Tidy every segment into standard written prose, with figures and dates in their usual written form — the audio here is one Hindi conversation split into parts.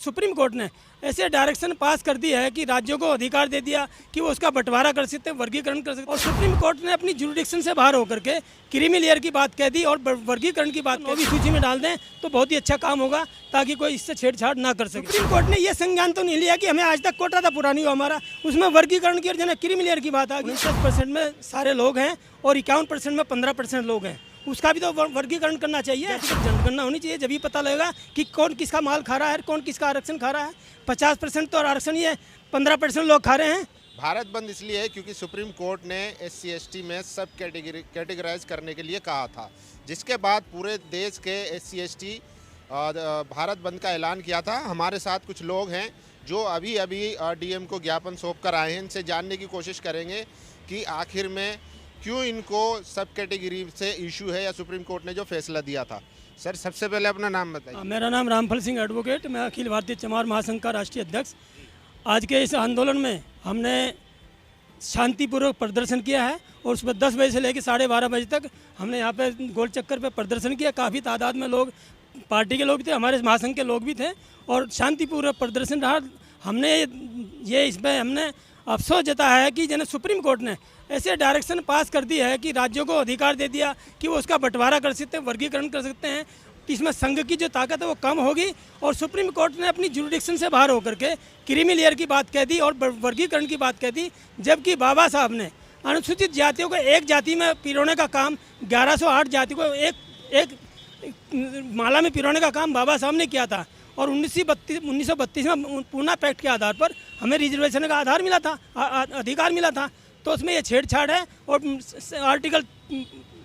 सुप्रीम कोर्ट ने ऐसे डायरेक्शन पास कर दी है कि राज्यों को अधिकार दे दिया कि वो उसका बंटवारा कर सकते हैं, वर्गीकरण कर सकते हैं। और सुप्रीम कोर्ट ने अपनी जुरिडिक्शन से बाहर होकर के क्रीमी लेयर की बात कह दी और वर्गीकरण की बात नौवीं सूची में डाल दें तो बहुत ही अच्छा काम होगा, ताकि कोई इससे छेड़छाड़ ना कर सके। सुप्रीम कोर्ट ने यह संज्ञान तो नहीं लिया कि हमें आज तक कोटा था पुरानी हमारा, उसमें वर्गीकरण की और जो है क्रीमी लेयर की बात आ गई। 49% में सारे लोग हैं और 51% में 15% लोग हैं, उसका भी तो वर्गीकरण करना चाहिए, जनगणना होनी चाहिए, जब ही पता लगेगा कि कौन किसका माल खा रहा है, कौन किसका आरक्षण खा रहा है। 50% तो आरक्षण ही है, 15% लोग खा रहे हैं। भारत बंद इसलिए है क्योंकि सुप्रीम कोर्ट ने SC/ST में सब कैटेगराइज करने के लिए कहा था, जिसके बाद पूरे देश के SC/ST भारत बंद का ऐलान किया था। हमारे साथ कुछ लोग हैं जो अभी DM को ज्ञापन सौंप कर आए हैं। इनसे जानने की कोशिश करेंगे कि आखिर में क्यों इनको सब कैटेगरी से इशू है या सुप्रीम कोर्ट ने जो फैसला दिया था। सर, सबसे पहले अपना नाम बताइए। मेरा नाम रामफल सिंह एडवोकेट, मैं अखिल भारतीय चमार महासंघ का राष्ट्रीय अध्यक्ष। आज के इस आंदोलन में हमने शांतिपूर्वक प्रदर्शन किया है और सुबह 10 बजे से लेकर 12:30 बजे तक हमने यहाँ पे गोल चक्कर पे प्रदर्शन किया। काफ़ी तादाद में लोग, पार्टी के लोग थे, हमारे महासंघ के लोग भी थे और शांतिपूर्वक प्रदर्शन रहा। हमने इसमें हमने अफसोस जताया है कि जन सुप्रीम कोर्ट ने ऐसे डायरेक्शन पास कर दी है कि राज्यों को अधिकार दे दिया कि वो उसका बंटवारा कर सकते हैं, वर्गीकरण कर सकते हैं। इसमें संघ की जो ताकत है वो कम होगी और सुप्रीम कोर्ट ने अपनी जुरिडिक्शन से बाहर होकर के क्रीमी लेयर की बात कह दी और वर्गीकरण की बात कह दी, जबकि बाबा साहब ने अनुसूचित जातियों को एक जाति में पिरोने का काम, 1108 जाति को एक माला में पिरोने का काम बाबा साहब ने किया था और 1932 में पूना पैक्ट के आधार पर हमें रिजर्वेशन का आधार मिला था, अधिकार मिला था। तो उसमें ये छेड़छाड़ है और आर्टिकल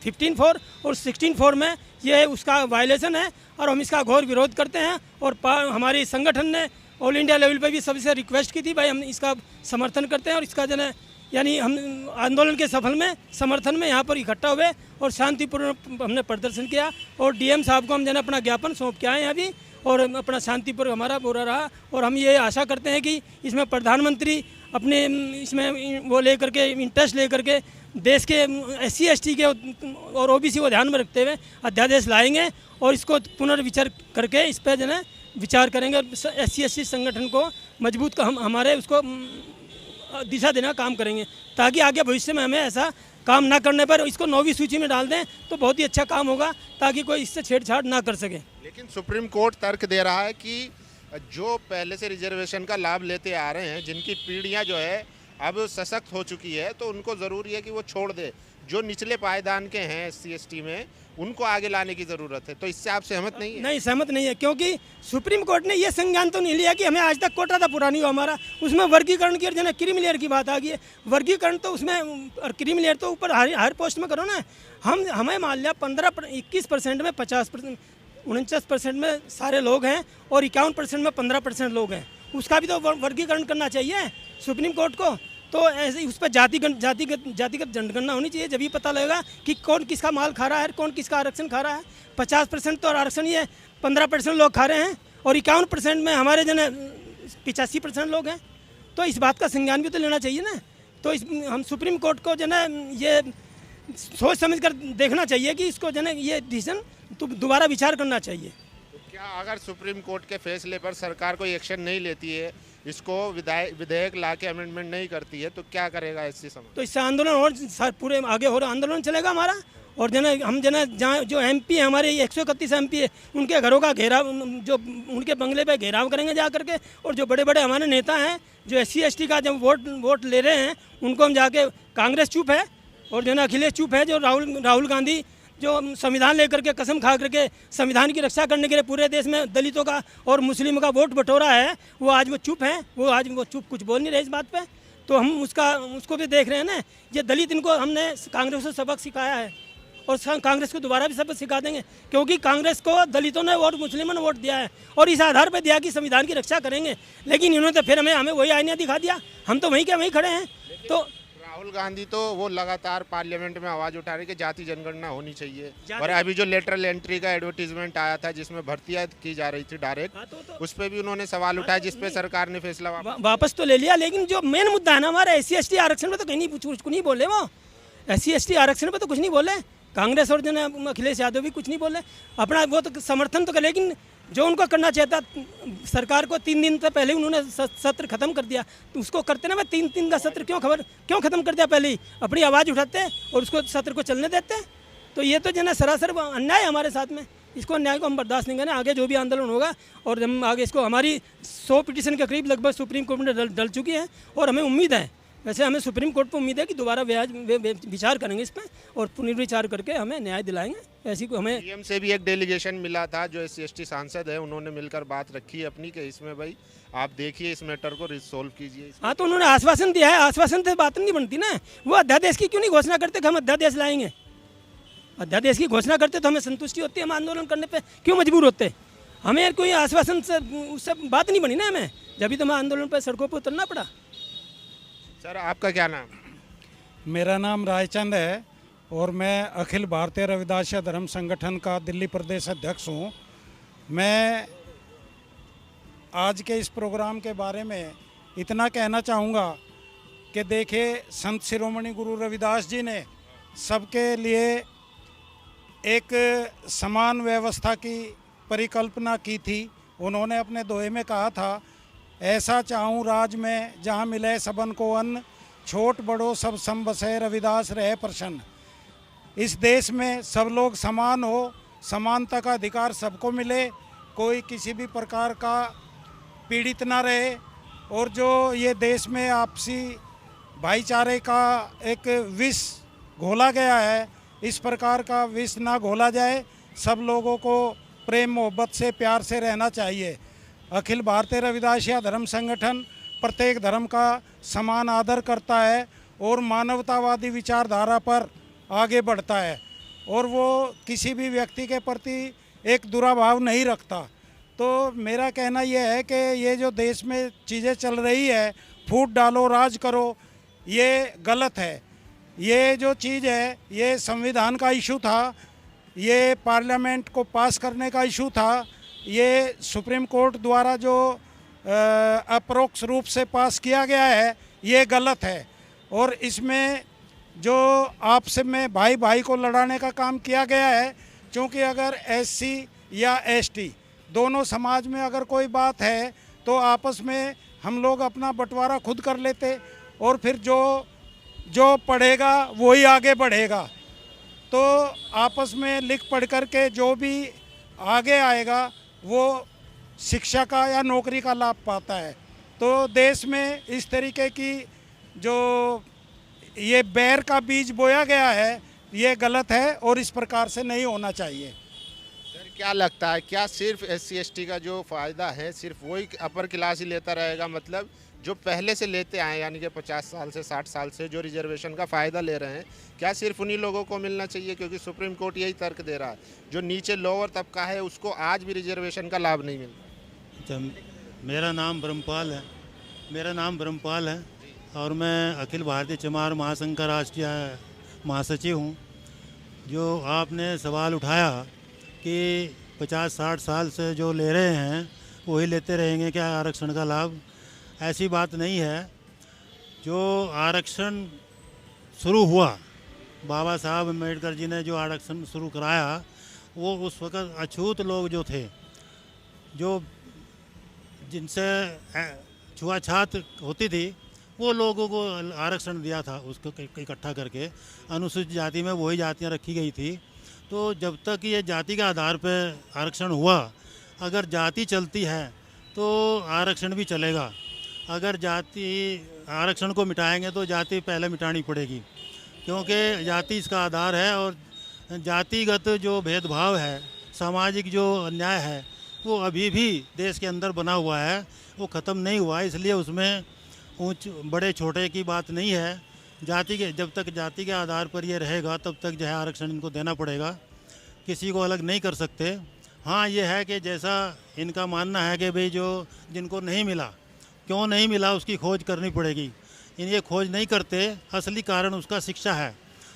15(4) और 16(4) में ये उसका वायलेशन है और हम इसका घोर विरोध करते हैं। और हमारी संगठन ने ऑल इंडिया लेवल पर भी सबसे रिक्वेस्ट की थी, भाई हम इसका समर्थन करते हैं और इसका जो है यानी हम आंदोलन के समर्थन में यहाँ पर इकट्ठा हुए और शांतिपूर्ण हमने प्रदर्शन किया और DM साहब को हम जो है अपना ज्ञापन सौंप के आए हैं अभी और अपना शांतिपूर्वक हमारा पूरा रहा। और हम ये आशा करते हैं कि इसमें प्रधानमंत्री अपने इसमें वो लेकर के इंटरेस्ट लेकर के देश के SC/ST के और OBC को ध्यान में रखते हुए अध्यादेश लाएंगे और इसको पुनर्विचार करके इस पर जो है विचार करेंगे। SC/ST संगठन को मजबूत हमारे उसको दिशा देना काम करेंगे, ताकि आगे भविष्य में हमें ऐसा काम ना करने पर इसको 9वीं सूची में डाल दें तो बहुत ही अच्छा काम होगा, ताकि कोई इससे छेड़छाड़ ना कर सके। लेकिन सुप्रीम कोर्ट तर्क दे रहा है कि जो पहले से रिजर्वेशन का लाभ लेते आ रहे हैं, जिनकी पीढ़ियां जो है अब सशक्त हो चुकी है, तो उनको ज़रूरी है कि वो छोड़ दे। जो निचले पायदान के हैं SC/ST में, उनको आगे लाने की ज़रूरत है। तो इससे आप सहमत नहीं है? नहीं, सहमत नहीं है, क्योंकि सुप्रीम कोर्ट ने यह संज्ञान तो नहीं लिया कि हमें आज तक कोटा था पुरानी हमारा, उसमें वर्गीकरण की और जो है क्रीमी लेयर की बात आ गई है। वर्गीकरण तो उसमें और क्रीमी लेयर तो ऊपर हर पोस्ट में करो ना। हमें मान लिया 21% में 50%, 49% में सारे लोग हैं और 51% में 15% लोग हैं, उसका भी तो वर्गीकरण करना चाहिए सुप्रीम कोर्ट को। तो ऐसे उस पर जातिगत जनगणना होनी चाहिए, जब ही पता लगेगा कि कौन किसका माल खा रहा है, कौन किसका आरक्षण खा रहा है। 50% तो आरक्षण ही है, 15% लोग खा रहे हैं और 51% में हमारे जो है 85% लोग हैं। तो इस बात का संज्ञान भी तो लेना चाहिए ना। तो हम सुप्रीम कोर्ट को जो है ये सोच समझ कर देखना चाहिए कि इसको जो है ये डिसीजन तो दोबारा विचार करना चाहिए। तो क्या अगर सुप्रीम कोर्ट के फैसले पर सरकार कोई एक्शन नहीं लेती है, इसको विधेयक ला के अमेंडमेंट नहीं करती है, तो क्या करेगा SC समाज? तो इससे आंदोलन और पूरे आगे हो रहा आंदोलन चलेगा हमारा। और हम जहाँ जो MP है हमारे 131 MP है, उनके घरों का घेराव, जो उनके बंगले पे घेराव करेंगे जा करके। और जो बड़े बड़े हमारे नेता हैं जो SC/ST का जब वोट ले रहे हैं, उनको हम जाके, कांग्रेस चुप है और जो है अखिलेश चुप है, जो राहुल गांधी जो संविधान लेकर के कसम खा करके संविधान की रक्षा करने के लिए पूरे देश में दलितों का और मुस्लिमों का वोट बटोरा है, वो आज वो चुप हैं, वो चुप कुछ बोल नहीं रहे इस बात पे। तो हम उसको भी देख रहे हैं ना। ये दलित, इनको हमने कांग्रेस को सबक सिखाया है और कांग्रेस को दोबारा भी सबक सिखा देंगे, क्योंकि कांग्रेस को दलितों ने वोट, मुस्लिमों ने वोट दिया है और इस आधार पर दिया कि संविधान की रक्षा करेंगे। लेकिन इन्होंने तो फिर हमें वही आईना दिखा दिया, हम तो वहीं के वहीं खड़े हैं। तो राहुल गांधी तो वो लगातार पार्लियामेंट में आवाज उठा रहे कि जाति जनगणना होनी चाहिए। और अभी जो लेटरल एंट्री का एडवर्टीजमेंट आया था जिसमें भर्तियां की जा रही थी डायरेक्ट, उस पर भी उन्होंने सवाल उठाया, जिस पे सरकार ने फैसला वापस तो ले लिया। लेकिन जो मेन मुद्दा है ना हमारा SC/ST आरक्षण में, तो कहीं नहीं बोले वो। SC/ST आरक्षण पे तो कुछ नहीं बोले। कांग्रेस और जो है अखिलेश यादव भी कुछ नहीं बोले, अपना वो तो समर्थन तो कर, लेकिन जो उनको करना चाहता सरकार को 3 दिन से पहले ही उन्होंने सत्र खत्म कर दिया, तो उसको करते ना। मैं 3 का सत्र क्यों खत्म कर दिया? पहले ही अपनी आवाज़ उठाते और उसको सत्र को चलने देते। तो ये तो जो है सरासर अन्याय है हमारे साथ में। इसको अन्याय को हम बर्दाश्त नहीं करें। आगे जो भी आंदोलन होगा और हम आगे इसको, हमारी 100 पिटीशन के करीब लगभग सुप्रीम कोर्ट में डल चुकी है और हमें उम्मीद है, वैसे हमें सुप्रीम कोर्ट पर उम्मीद है कि दोबारा विचार करेंगे इस पर और पुनर्विचार करके हमें न्याय दिलाएंगे। ऐसी को हमें पीएम से भी एक डेलीगेशन मिला था, जो SC/ST सांसद है, उन्होंने मिलकर बात रखी है अपनी कि इसमें भाई आप देखिए, इस मैटर को रिसोल्व कीजिए। हाँ, तो उन्होंने आश्वासन दिया है। आश्वासन से बात नहीं बनती ना। वो अध्यादेश की क्यों नहीं घोषणा करते कि हम अध्यादेश लाएंगे? अध्यादेश की घोषणा करते तो हमें संतुष्टि होती है। हम आंदोलन करने पे क्यों मजबूर होते? हमें कोई आश्वासन से उससे बात नहीं बनी ना हमें, जब भी तो हमें आंदोलन पर सड़कों पर उतरना पड़ा। सर, आपका क्या नाम? मेरा नाम रायचंद है और मैं अखिल भारतीय रविदास धर्म संगठन का दिल्ली प्रदेश अध्यक्ष हूँ। मैं आज के इस प्रोग्राम के बारे में इतना कहना चाहूँगा कि देखिए, संत शिरोमणि गुरु रविदास जी ने सबके लिए एक समान व्यवस्था की परिकल्पना की थी। उन्होंने अपने दोहे में कहा था, ऐसा चाहूँ राज में जहाँ मिले सबन को अन्न, छोट बड़ो सब सम बसे रविदास रहे प्रसन्न। इस देश में सब लोग समान हो, समानता का अधिकार सबको मिले, कोई किसी भी प्रकार का पीड़ित ना रहे, और जो ये देश में आपसी भाईचारे का एक विष घोला गया है, इस प्रकार का विष ना घोला जाए। सब लोगों को प्रेम मोहब्बत से, प्यार से रहना चाहिए। अखिल भारतीय रविदास धर्म संगठन प्रत्येक धर्म का समान आदर करता है और मानवतावादी विचारधारा पर आगे बढ़ता है, और वो किसी भी व्यक्ति के प्रति एक दुराभाव नहीं रखता। तो मेरा कहना यह है कि ये जो देश में चीज़ें चल रही है, फूट डालो राज करो, ये गलत है। ये जो चीज़ है, ये संविधान का इशू था, ये पार्लियामेंट को पास करने का इशू था, ये सुप्रीम कोर्ट द्वारा जो अप्रोक्ष रूप से पास किया गया है, ये गलत है। और इसमें जो आपस में भाई भाई को लड़ाने का काम किया गया है, क्योंकि अगर SC या ST दोनों समाज में अगर कोई बात है तो आपस में हम लोग अपना बंटवारा खुद कर लेते और फिर जो पढ़ेगा वही आगे बढ़ेगा। तो आपस में लिख पढ़ कर के जो भी आगे आएगा वो शिक्षा का या नौकरी का लाभ पाता है। तो देश में इस तरीके की जो ये बैर का बीज बोया गया है, ये गलत है और इस प्रकार से नहीं होना चाहिए। सर, क्या लगता है, क्या सिर्फ SC/ST का जो फ़ायदा है सिर्फ वही अपर क्लास ही लेता रहेगा? मतलब जो पहले से लेते आए, यानी कि 50 साल से 60 साल से जो रिजर्वेशन का फ़ायदा ले रहे हैं, क्या सिर्फ उन्हीं लोगों को मिलना चाहिए? क्योंकि सुप्रीम कोर्ट यही तर्क दे रहा है, जो नीचे लोअर तबका है उसको आज भी रिजर्वेशन का लाभ नहीं मिल रहा। अच्छा, मेरा नाम ब्रह्मपाल है और मैं अखिल भारतीय चमार महासंघ का राष्ट्रीय महासचिव हूँ। जो आपने सवाल उठाया कि 50-60 साल से जो ले रहे हैं वही लेते रहेंगे क्या आरक्षण का लाभ, ऐसी बात नहीं है। जो आरक्षण शुरू हुआ, बाबा साहब अम्बेडकर जी ने जो आरक्षण शुरू कराया, वो उस वक़्त अछूत लोग जो थे, जो जिनसे छुआछात होती थी, वो लोगों को आरक्षण दिया था, उसको इकट्ठा करके अनुसूचित जाति में वही जातियां रखी गई थी। तो जब तक ये जाति के आधार पर आरक्षण हुआ, अगर जाति चलती है तो आरक्षण भी चलेगा। अगर जाति आरक्षण को मिटाएंगे तो जाति पहले मिटानी पड़ेगी, क्योंकि जाति इसका आधार है। और जातिगत जो भेदभाव है, सामाजिक जो अन्याय है, वो अभी भी देश के अंदर बना हुआ है, वो ख़त्म नहीं हुआ। इसलिए उसमें ऊंच बड़े छोटे की बात नहीं है। जब तक जाति के आधार पर ये रहेगा तब तक जो है आरक्षण इनको देना पड़ेगा, किसी को अलग नहीं कर सकते। हाँ, ये है कि जैसा इनका मानना है कि भाई जो जिनको नहीं मिला, क्यों नहीं मिला उसकी खोज करनी पड़ेगी। ये खोज नहीं करते, असली कारण उसका शिक्षा है।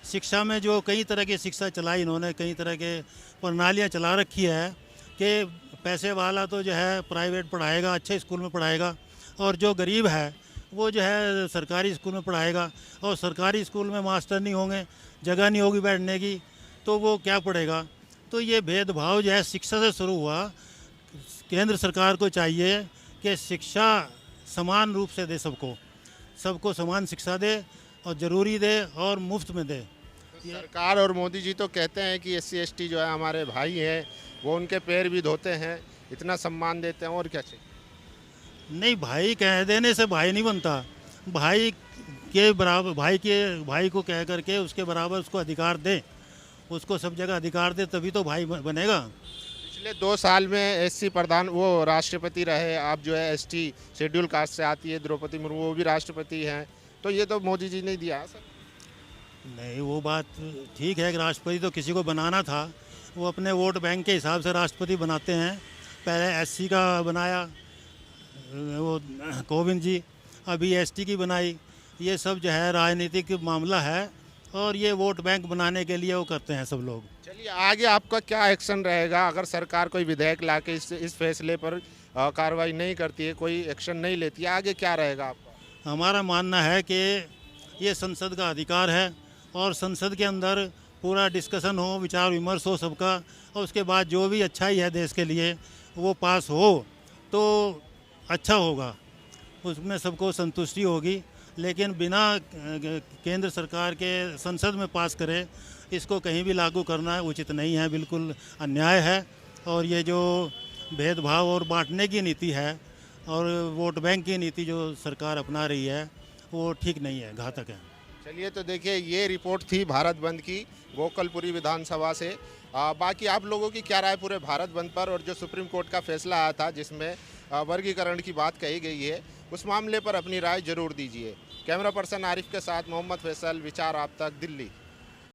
शिक्षा में जो कई तरह की शिक्षा चलाई इन्होंने, कई तरह के प्रणालियाँ चला रखी है कि पैसे वाला तो जो है प्राइवेट पढ़ाएगा, अच्छे स्कूल में पढ़ाएगा, और जो गरीब है वो जो है सरकारी स्कूल में पढ़ाएगा। और सरकारी स्कूल में मास्टर नहीं होंगे, जगह नहीं होगी बैठने की, तो वो क्या पढ़ेगा। तो ये भेदभाव जो है शिक्षा से शुरू हुआ। केंद्र सरकार को चाहिए कि शिक्षा समान रूप से दे, सबको समान शिक्षा दे और ज़रूरी दे और मुफ्त में दे। सरकार और मोदी जी तो कहते हैं कि SC ST जो है हमारे भाई हैं, वो उनके पैर भी धोते हैं, इतना सम्मान देते हैं, और क्या चाहिए? नहीं, भाई कह देने से भाई नहीं बनता। भाई के बराबर भाई को कह करके उसके बराबर उसको अधिकार दे, उसको सब जगह अधिकार दे, तभी तो भाई बनेगा। पिछले 2 साल में SC प्रधान वो राष्ट्रपति रहे, आप जो है ST शेड्यूल कास्ट से आती है द्रौपदी मुर्मू, वो भी राष्ट्रपति हैं, तो ये तो मोदी जी ने दिया सर। नहीं, वो बात ठीक है कि राष्ट्रपति तो किसी को बनाना था, वो अपने वोट बैंक के हिसाब से राष्ट्रपति बनाते हैं। पहले SC का बनाया वो कोविंद जी, अभी ST की बनाई। ये सब जो है राजनीतिक मामला है और ये वोट बैंक बनाने के लिए वो करते हैं सब लोग। चलिए, आगे आपका क्या एक्शन रहेगा अगर सरकार कोई विधेयक लाके इस फैसले पर कार्रवाई नहीं करती है, कोई एक्शन नहीं लेती है, आगे क्या रहेगा आपका? हमारा मानना है कि ये संसद का अधिकार है और संसद के अंदर पूरा डिस्कशन हो, विचार विमर्श हो सबका, और उसके बाद जो भी अच्छाई है देश के लिए वो पास हो तो अच्छा होगा, उसमें सबको संतुष्टि होगी। लेकिन बिना केंद्र सरकार के संसद में पास करे इसको कहीं भी लागू करना उचित नहीं है, बिल्कुल अन्याय है। और ये जो भेदभाव और बांटने की नीति है और वोट बैंक की नीति जो सरकार अपना रही है वो ठीक नहीं है, घातक है। चलिए, तो देखिए, ये रिपोर्ट थी भारत बंद की गोकलपुरी विधानसभा से। बाकी आप लोगों की क्या राय पूरे भारत बंद पर, और जो सुप्रीम कोर्ट का फैसला आया था जिसमें वर्गीकरण की बात कही गई है, उस मामले पर अपनी राय जरूर दीजिए। कैमरा पर्सन आरिफ के साथ मोहम्मद फैसल, विचार आप तक, दिल्ली।